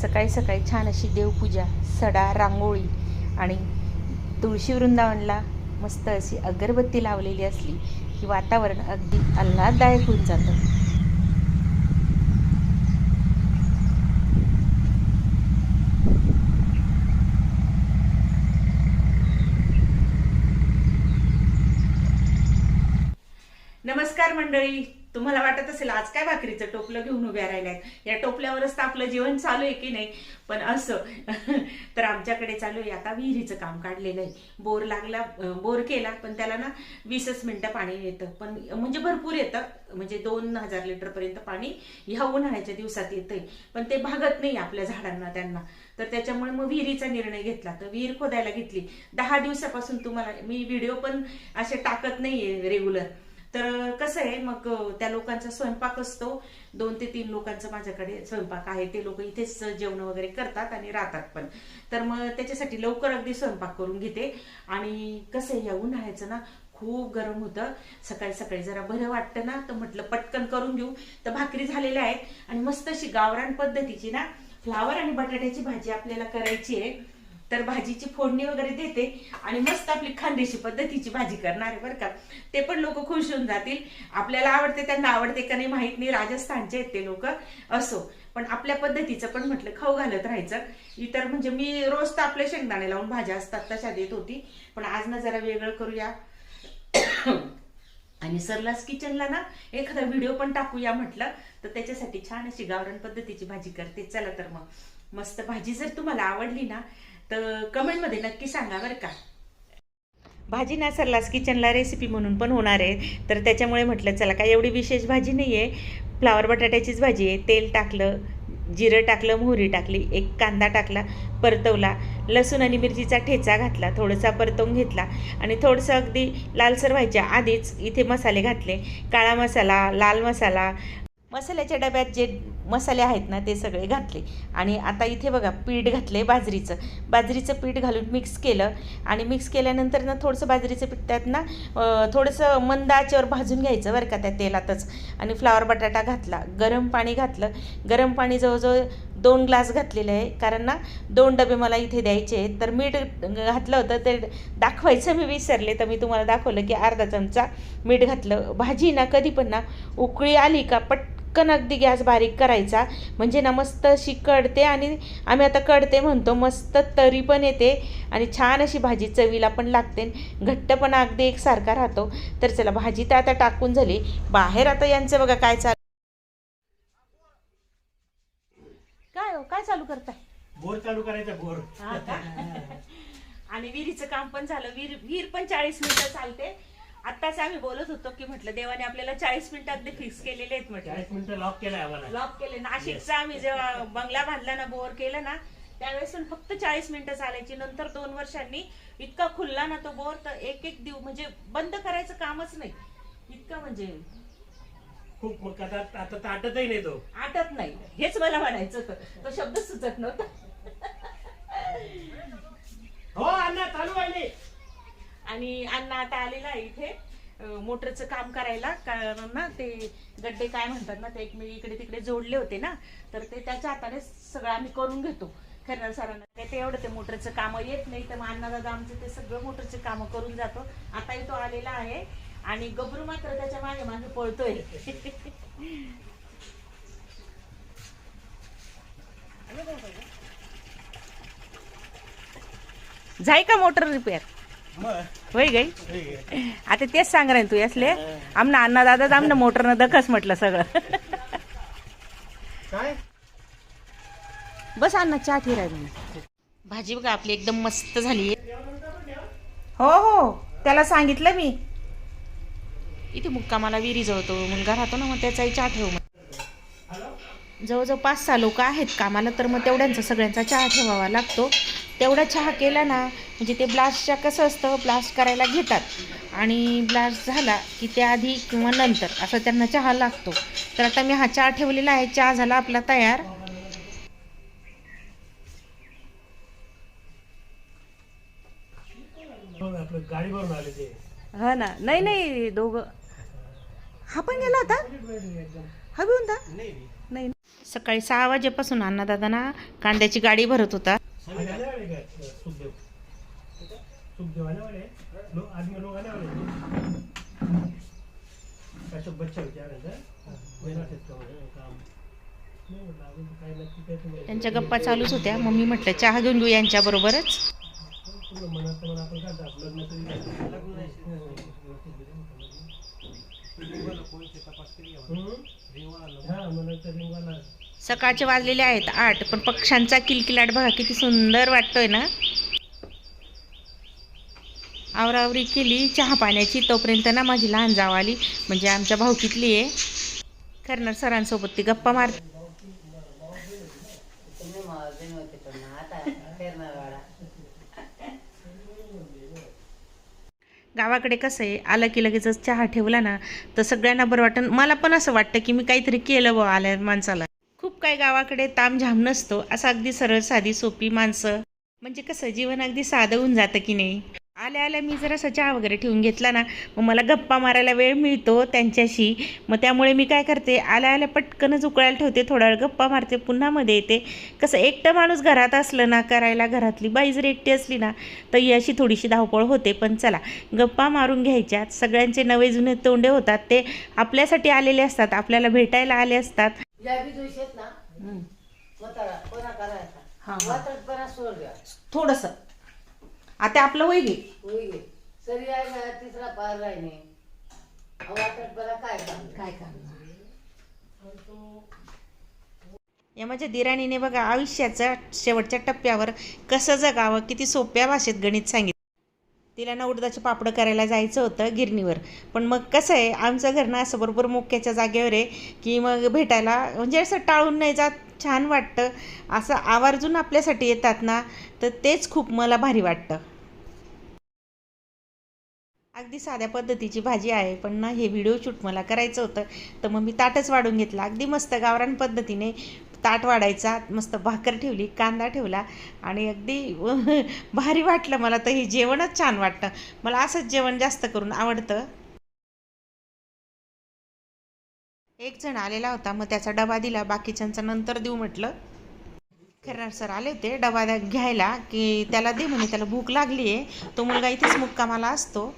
सकाळी सकाळी छान अशी देवपूजा, सडा, रांगोळी आणि तुळशी वृंदावनला मस्त अशी अगरबत्ती लावलेली असली की वातावरण अगदी आल्हाददायक होऊन जातं. नमस्कार मंडळी, तुम्हाला वाटत असेल आज काय भाकरीचं टोपलं घेऊन उभ्या राहिल्यात, या टोपल्यावरच तर आपलं जीवन चालू आहे की नाही. पण असं तर आमच्याकडे चालू आहे आता विहिरीचं काम काढलेलं आहे. बोर केला पण त्याला ना 20 मिनिटं पाणी येतं, पण म्हणजे भरपूर येतं, म्हणजे 2000 लिटर पर्यंत पाणी ह्या उन्हाळ्याच्या दिवसात येतंय. पण ते भागत नाही आपल्या झाडांना त्यांना, तर त्याच्यामुळे मग विहिरीचा निर्णय घेतला. तर विहीर खोदायला घेतली. 10 दिवसापासून तुम्हाला मी व्हिडिओ पण असे टाकत नाहीये रेग्युलर. तर कसं आहे, मग त्या लोकांचा स्वयंपाक असतो, 2 ते 3 लोकांचा माझ्याकडे स्वयंपाक आहे. ते लोक इथेच जेवण वगैरे करतात आणि राहतात पण. तर मग त्याच्यासाठी लवकर अगदी स्वयंपाक करून घेते. आणि कसं आहे, या उन्हाळ्याचं ना खूप गरम होतं. सकाळी सकाळी जरा बरं वाटतं ना, तर म्हटलं पटकन करून घेऊ. तर भाकरी झालेल्या आहेत आणि मस्त अशी गावरान पद्धतीची ना फ्लावर आणि बटाट्याची भाजी आपल्याला करायची आहे. तर भाजीची फोडणी वगैरे देते आणि मस्त आपली खानदेशी पद्धतीची भाजी करणार आहे बरं का. ते पण लोक खुश होऊन जातील. आपल्याला आवडते, त्यांना आवडते का नाही माहित नाही, राजस्थानचे आहेत ते लोक. असो, पण आपल्या पद्धतीचं पण म्हटलं खाऊ घालत राहायचं. इतर म्हणजे मी रोज तर आपले शेंगदाणे लावून भाज्या असतात तशा देत होती, पण आज ना जरा वेगळं करूया. आणि सरलास किचनला ना एखादा व्हिडिओ पण टाकूया म्हटलं, तर त्याच्यासाठी छान अशी गावरान पद्धतीची भाजी करते. चला तर मग मस्त भाजी जर तुम्हाला आवडली ना तर कमेंटमध्ये नक्की सांगा बरं का. भाजी ना सरलास किचनला रेसिपी म्हणून पण होणार आहे, तर त्याच्यामुळे म्हटलं चला काय एवढी विशेष भाजी नाही आहे, फ्लावर बटाट्याचीच भाजी आहे. तेल टाकलं, जिरं टाकलं, मोहरी टाकली, एक कांदा टाकला, परतवला, लसूण आणि मिरचीचा ठेचा घातला, थोडासा परतवून घेतला आणि थोडंसं अगदी लालसर व्हायच्या आधीच इथे मसाले घातले. काळा मसाला, लाल मसाला, मसाल्याच्या डब्यात जे मसाले आहेत ना ते सगळे घातले. आणि आता इथे बघा पीठ घातले बाजरीचं पीठ घालून मिक्स केलं. आणि मिक्स केल्यानंतर ना थोडंसं बाजरीचं पीठ त्यात ना थोडंसं मंद आचेवर भाजून घ्यायचं बरं का त्या तेलातच. आणि फ्लावर बटाटा घातला, गरम पाणी घातलं. गरम पाणी जवळजवळ 2 ग्लास घातलेले आहे, कारण ना 2 डबे मला इथे द्यायचे आहेत. तर मीठ घातलं होतं ते दाखवायचं मी विसरले, तर मी तुम्हाला दाखवलं की अर्धा चमचा मीठ घातलं. भाजी ना कधी पण ना उकळी आली का पटकन अगदी गॅस बारीक करायचा, म्हणजे ना मस्त अशी कढते. आणि आम्ही आता कढते म्हणतो, मस्त तरी पण येते आणि छान अशी भाजी चवीला पण लागते, घट्टपणा अगदी एकसारखा राहतो. तर चला भाजी तर आता टाकून झाली. बाहेर आता यांचं बघा काय चालू. काय चालू करताय? बोर चालू करायचा बोर. आणि विहिरीचं काम पण झालं. विहीर पण 40 मिनिटं चालते. आत्ताच आम्ही बोलत होतो की म्हटलं देवाने आपल्याला 40 मिनिटं अगदी फिक्स केलेले आहेत. म्हटलं 40 मिनिटं लॉक केलाय आम्हाला. लॉक केले. नाशिकचा आम्ही जेव्हा बंगला बांधला ना, बोर केलं ना, त्यावेळेस पण फक्त 40 मिनिटं चालायची. नंतर 2 वर्षांनी इतका खुलला ना तो बोर, तर एक दिवस म्हणजे बंद करायचं कामच नाही, इतका म्हणजे खूप. मग आता तर आटतही नाही तो. आटत नाही, हेच मला म्हणायचं होतं, तो शब्द सुचत नव्हता. हो अण्णा चालू आहे. आणि अण्णा आता आलेला आहे इथे मोटरचं काम करायला, कारण ना ते गड्डे काय म्हणतात ना, ते इकडे तिकडे जोडले होते ना, तर ते त्याच्या हाताने सगळं आम्ही करून घेतो. खरं सरांना ते एवढं ते मोटरचं काम येत नाही, तर मग अण्णा दादा आमचं ते सगळं मोटरचे काम करून जातो. आताही तो आलेला आहे आणि गबरू मात्र त्याच्या मागे मागे पळतोय. जाय का मोटर रिपेअर होय गई. आता तेच सांग रे तू असले आमना अण्णा दादा आमना मोटरनं दखस म्हटलं सगळं. काय बस अण्णा चहा ठेराय. भाजी बघा आपली एकदम मस्त झाली. हो हो त्याला सांगितलं मी, इथे मुक्कामाला विहिरी जवळ तो मुलगा राहतो ना, मग त्याचाही चहा ठेव. जवळजवळ 5-6 लोक आहेत कामाला, तर मग तेवढ्यांचा सगळ्यांचा चहा ठेवावा लागतो. तेवढा चहा केला ना म्हणजे ते ब्लास्टच्या कसं असतं, ब्लास्ट करायला घेतात आणि ब्लास्ट झाला की त्या आधी किंवा नंतर असं त्यांना चहा लागतो. तर आता मी हा चहा ठेवलेला आहे. चहा झाला आपला तयार. आपलं गाडी भरून आले ते. हा ना. नाही दोघं. हा पण गेला होता, हा बी होता. नाही ना. सकाळी 6 वाजेपासून अण्णादादा ना कांद्याची गाडी भरत होता. आने वाले क्या? सुखदेव सुखदेव आने वाले आदमी लोग आने वाले ऐसा बच्चा विचार है मेरा काम नहीं मतलब अभी काय नक्की काय तुम्ही त्यांच्या गप्पा चालूच होत्या. मम्मी म्हटलं चहा घेऊन घेऊ यांच्याबरोबरच. मनात मनात आपण काय लग्न तरी सकाळचे वाजलेले आहेत 8, पण पक्ष्यांचा किलकिलाट बघा किती सुंदर वाटतोय ना. आवरावरी केली चहा पाण्याची, तोपर्यंत ना माझी लहान जाव आली, म्हणजे आमच्या भाऊकीतली आहे. खरणार सरांसोबत ती गप्पा मार. गावाकडे कसं आहे, आलं की लगेचच चहा ठेवला ना तर सगळ्यांना बरं वाटतं. मला पण असं वाटतं की मी काहीतरी केलं बा आल्या माणसाला. खूप काय गावाकडे तामझाम नसतो, असं अगदी सरळ साधी सोपी माणसं, म्हणजे कसं जीवन अगदी साधं होऊन जातं की नाही. आल्या आल्या मी जरा चहा वगैरे ठेवून घेतला ना, मग मला गप्पा मारायला वेळ मिळतो त्यांच्याशी. मग त्यामुळे मी काय करते, आल्या आल्या पटकनच उकळायला ठेवते, थोडा वेळ गप्पा मारते, पुन्हा मध्ये येते. कसं एकटं माणूस घरात असलं ना करायला, घरातली बाई जर एकटी असली ना तर ही अशी थोडीशी धावपळ होते. पण चला गप्पा मारून घ्यायच्यात. सगळ्यांचे नवे जुने तोंडे होतात, ते आपल्यासाठी आलेले असतात, आपल्याला भेटायला आले असतात. थोडस आता आपलं वय घे तिसरा पार राहिने काय काम. या माझ्या दिराणीने बघा आयुष्याच्या शेवटच्या टप्प्यावर कसं जगावं किती सोप्या भाषेत गणित सांगितलं. तिला ना उडदाचे पापड करायला जायचं होतं गिरणीवर, पण मग कसं आहे आमचं घर ना असं बरोबर मोक्याच्या जागेवर आहे की मग भेटायला म्हणजे असं टाळून नाही जात, छान वाटतं. असं आवर्जून आपल्यासाठी येतात ना तर तेच खूप मला भारी वाटतं. अगदी साध्या पद्धतीची भाजी आहे, पण ना हे व्हिडिओ शूट मला करायचं होतं तर मग मी ताटच वाढून घेतला. अगदी मस्त गावरान पद्धतीने ताट वाढायचा, मस्त भाकर ठेवली, कांदा ठेवला आणि अगदी भारी वाटलं मला. तर हे जेवणच छान वाटतं मला, असंच जेवण जास्त करून आवडतं. एक जण आलेला होता, मग त्याचा डबा दिला, बाकीच्यांचा नंतर देऊ म्हटलं. खरणार सर आले होते डबा घ्यायला की त्याला दे म्हणे, त्याला भूक लागली आहे. तो मुलगा इथेच मुक्कामाला असतो.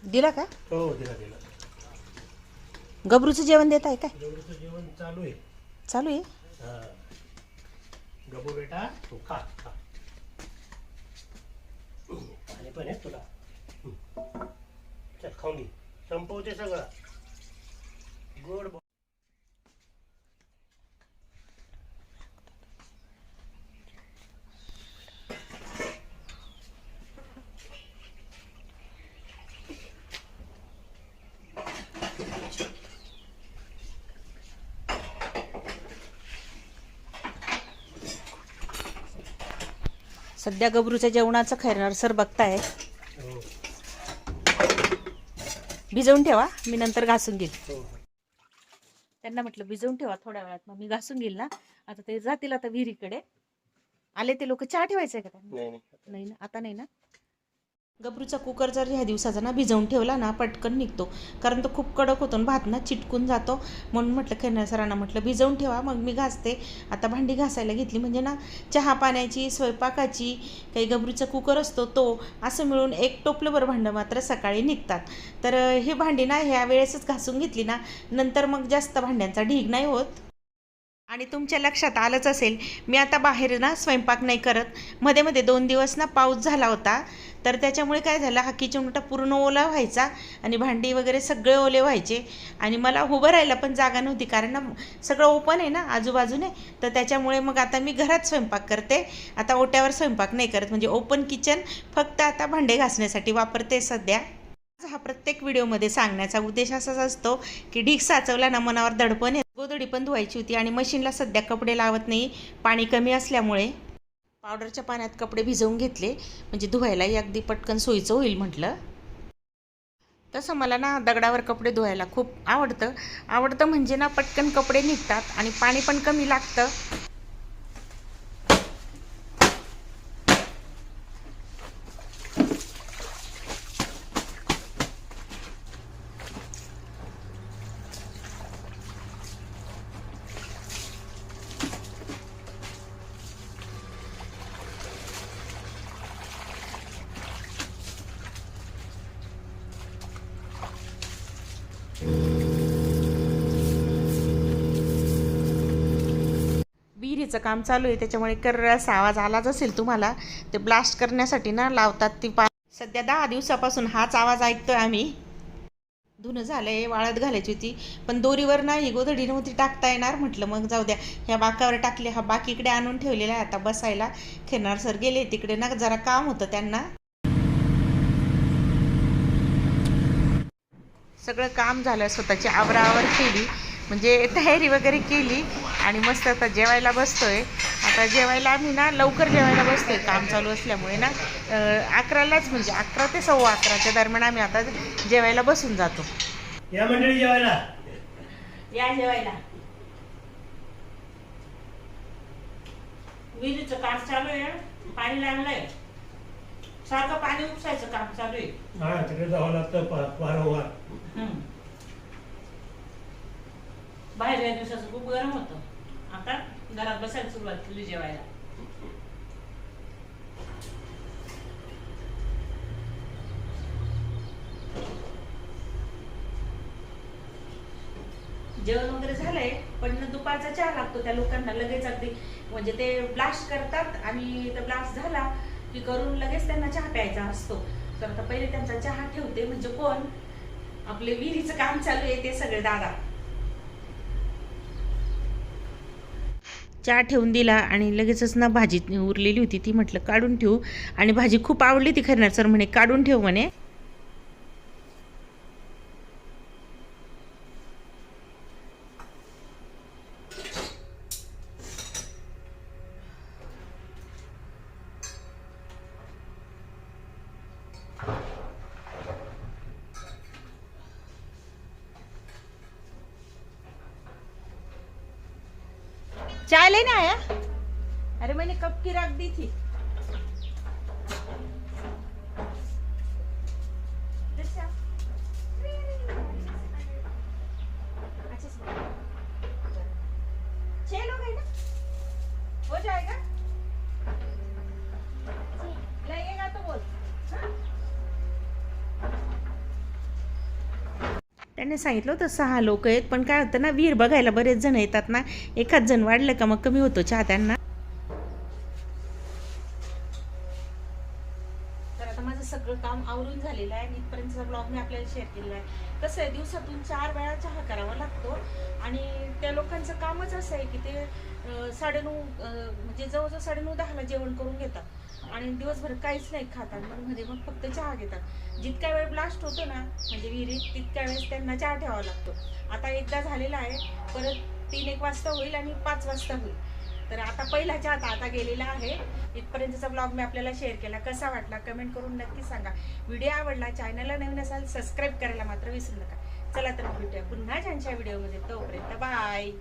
दिला का? हो दिला दिला. गबरूचं जेवण देत आहे काय? गबरूचं जेवण चालू आहे. चालू आहे. गबू बेटा तू खा खा. आणि पण आहे तुला. चल खाऊन घे, संपवते सगळं गोड. सध्या गबरूच्या जेवणाचं खैरनार सर बघताय. भिजवून ठेवा, मी नंतर घासून घेईल. त्यांना म्हटलं भिजवून ठेवा थोड्या वेळात, मग मी घासून घेईल ना. आता ते जातील आता विहिरीकडे. आले ते लोक. चहा ठेवायचंय का त्यांना? नाही ना, आता नाही ना. गबरूचा कुकर जर ह्या दिवसाचा ना भिजवून ठेवला ना पटकन निघतो, कारण तो खूप कडक होतो, भात ना चिटकून जातो. म्हणून म्हटलं खैरनार सरांना म्हटलं भिजवून ठेवा, मग मी घासते. आता भांडी घासायला घेतली, म्हणजे ना चहा पाण्याची, स्वयंपाकाची, काही गबरूचा कुकर असतो तो, असं मिळून एक टोपलंभर भांडं मात्र सकाळी निघतात. तर ही भांडी ना ह्या वेळेसच घासून घेतली ना, नंतर मग जास्त भांड्यांचा ढीग नाही होत. आणि तुमच्या लक्षात आलंच असेल, मी आता बाहेर ना स्वयंपाक नाही करत. मध्ये मध्ये 2 दिवस ना पाऊस झाला होता, तर त्याच्यामुळे काय झालं, हा किचन ओटा पूर्ण ओला व्हायचा आणि भांडी वगैरे सगळे ओले व्हायचे. आणि मला उभं राहायला पण जागा नव्हती, कारण ना सगळं ओपन आहे ना आजूबाजूने. तर त्याच्यामुळे मग आता मी घरात स्वयंपाक करते. आता ओट्यावर स्वयंपाक नाही करत, म्हणजे ओपन किचन फक्त आता भांडे घासण्यासाठी वापरते सध्या. हा प्रत्येक व्हिडिओमध्ये सांगण्याचा उद्देश असाच असतो की ढीग साचवला ना मनावर दडपण आहे. गोधडी पण धुवायची होती आणि मशीनला सध्या कपडे लावत नाही, पाणी कमी असल्यामुळे. पावडरच्या पाण्यात कपडे भिजवून घेतले, म्हणजे धुवायलाही अगदी पटकन सोयीचं होईल म्हटलं. तसं मला ना दगडावर कपडे धुवायला खूप आवडतं म्हणजे ना पटकन कपडे निघतात आणि पाणी पण कमी लागतं. विहिरीचं काम चालू आहे त्याच्यामुळे कर्रासा आवाज आलाच असेल तुम्हाला. ते ब्लास्ट करण्यासाठी ना लावतात ती सध्या 10 दिवसापासून हाच आवाज ऐकतोय आम्ही. धुणं झालंय, वाळत घालायची होती पण दोरीवर नाही, गोधडी नव्हती टाकता येणार. म्हटलं मग जाऊ द्या, ह्या बाकावर टाकले. हा बाक इकडे आणून ठेवलेला आहे आता बसायला. खिरणार सर गेले तिकडे ना, जरा काम होतं त्यांना. सगळं काम झालं, स्वतःची आवराआवर केली, म्हणजे तयारी वगैरे केली आणि मस्त आता जेवायला बसतोय. आता जेवायला आम्ही ना लवकर जेवायला बसतोय काम चालू असल्यामुळे ना. 11लाच म्हणजे 11 ते 11:15च्या दरम्यान आम्ही आता जेवायला बसून जातो. या मंडळी जेवायला या जेवायला. विहिरीचं काम चालू आहे, पाणी लागलंय, सारखं पाणी उपसायचं काम चालू आहे. हा तिकडे जावं लागतं वारंवार. बाहेर या दिवसाचं खूप गरम होतं, आता घरात बसायला सुरुवात केली जेवायला. जेवण वगैरे झालंय पण दुपारचा चहा लागतो त्या लोकांना लगेच, अगदी म्हणजे ते ब्लास्ट करतात आणि ते ब्लास्ट झाला की करून लगेच त्यांना चहा प्यायचा असतो. तर आता पहिले त्यांचा चहा ठेवते. म्हणजे कोण? आपले विहिरीचं काम चालू आहे ते सगळे दादा. चहा ठेवून दिला आणि लगेचच ना भाजी उरलेली होती ती म्हटलं काढून ठेवू, आणि भाजी खूप आवडली ती खरणार सर म्हणे काढून ठेव म्हणे. चाय लेने आया? अरे मैंने कब की रख दी थी. अच्छा 6 लोग हैं ना, हो जाएगा. लगेगा तो बोल. त्याने सांगितलं होतं 6 लोक आहेत, पण काय होतं ना विहीर बघायला बरेच जण येतात ना, एखाद जण वाढलं का मग कमी होतो चहा त्यांना. तर आता माझं सगळं काम आवरून झालेलं आहे आणि इथपर्यंतचा ब्लॉग मी आपल्याला शेअर केलेला आहे. कसं आहे, दिवसातून 4 वेळा चहा करावा लागतो आणि त्या लोकांचं कामच असं आहे की ते 9:30 म्हणजे जवळजवळ 9:30-10ला जेवण करून घेतात आणि दिवसभर काहीच नाही खातात. मग फक्त चहा घेतात. जितक्या वेळ ब्लास्ट होतो ना म्हणजे विहिरीत, तितक्या वेळेस त्यांना चहा ठेवावा लागतो. आता एकदा झालेला आहे, परत 3-1 वाजता होईल आणि 5 वाजता होईल. तर आता पहिला चहा आता गेलेला आहे. इथपर्यंतचा ब्लॉग मी आपल्याला शेअर केला. कसा वाटला कमेंट करून नक्की सांगा. व्हिडिओ आवडला, चॅनलला नवीन असाल सबस्क्राईब करायला मात्र विसरू नका. चला तर भेटूया पुन्हा छानशा व्हिडिओमध्ये. तोपर्यंत बाय.